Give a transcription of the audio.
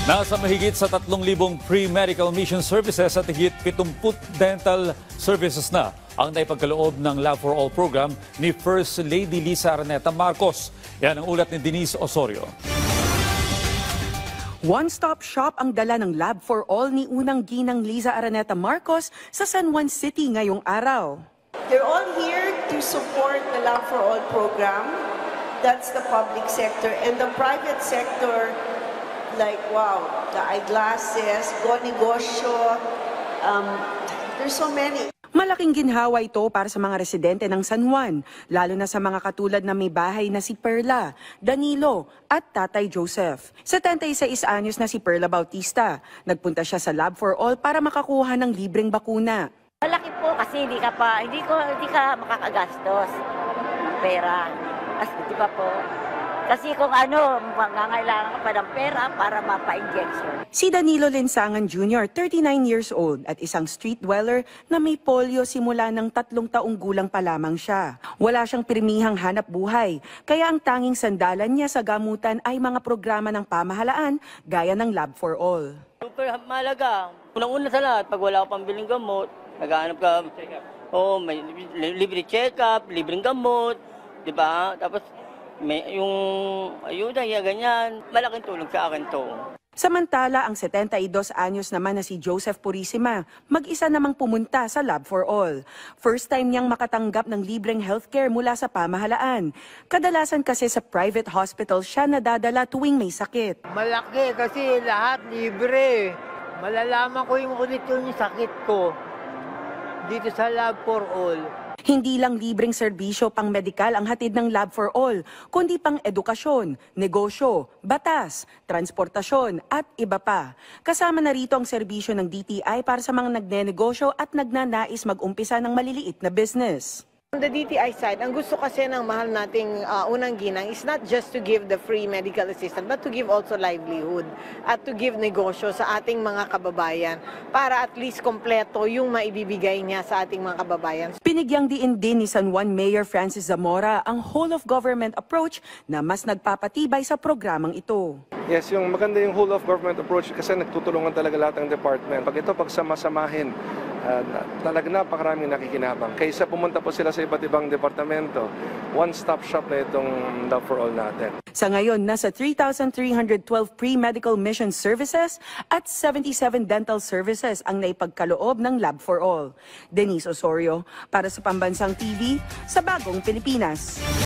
Nasa mahigit sa 3,000 pre-medical mission services at higit 70 dental services na ang naipagkaloob ng Lab for All program ni First Lady Liza Araneta Marcos. Yan ang ulat ni Denise Osorio. One-stop shop ang dala ng Lab for All ni unang ginang Liza Araneta Marcos sa San Juan City ngayong araw. They're all here to support the Lab for All program. That's the public sector. And the private sector, like, wow, the eyeglasses, Go Negosyo, there's so many. Malaking ginhawa ito para sa mga residente ng San Juan, lalo na sa mga katulad na may bahay na si Perla, Danilo at Tatay Joseph. 76 anyos na si Perla Bautista. Nagpunta siya sa Lab for All para makakuha ng libreng bakuna. Malaki po kasi hindi ka makakagastos ng pera. Di ba po? Kasi kung mangangailangan ka pa ng pera para mapa-injection. Si Danilo Lensangan Jr., 39 years old at isang street dweller na may polio simula ng 3 taong gulang pa lamang siya. Wala siyang pirmihang hanap buhay, kaya ang tanging sandalan niya sa gamutan ay mga programa ng pamahalaan gaya ng Lab for All. Super mahalaga. Unang-una sa lahat, pag wala ka pambiling gamot, naghahanap ka, may libre check-up, libreng gamot, di ba? Tapos may yung ayuda, ganyan. Malaking tulong sa akin to. Samantala, ang 72 anyos naman na si Joseph Purisima, mag-isa namang pumunta sa Lab for All. First time niyang makatanggap ng libreng healthcare mula sa pamahalaan. Kadalasan kasi sa private hospital siya nadadala tuwing may sakit. Malaki kasi lahat libre. Malalaman ko yung ulit yung sakit ko dito sa Lab for All. Hindi lang libreng serbisyo pang medikal ang hatid ng Lab for All, kundi pang edukasyon, negosyo, batas, transportasyon at iba pa. Kasama na rito ang serbisyo ng DTI para sa mga nagnenegosyo at nagnanais mag-umpisa ng maliliit na business. On the DTI side, ang gusto kasi ng mahal nating unang ginang is not just to give the free medical assistance, but to give also livelihood at to give negosyo sa ating mga kababayan para at least kompleto yung maibibigay niya sa ating mga kababayan. Pinigyang diin din ni San Juan Mayor Francis Zamora ang whole-of-government approach na mas nagpapatibay sa programang ito. Yes, yung maganda yung whole-of-government approach kasi nagtutulungan talaga lahat ng department. Pag ito pagsama-samahin, talaga napakaraming nakikinabang. Kaysa pumunta po sila sa iba't ibang departamento, one-stop shop na itong Lab for All natin. Sa ngayon, nasa 3,312 pre-medical mission services at 77 dental services ang naipagkaloob ng Lab for All. Denise Osorio, para sa Pambansang TV, sa Bagong Pilipinas.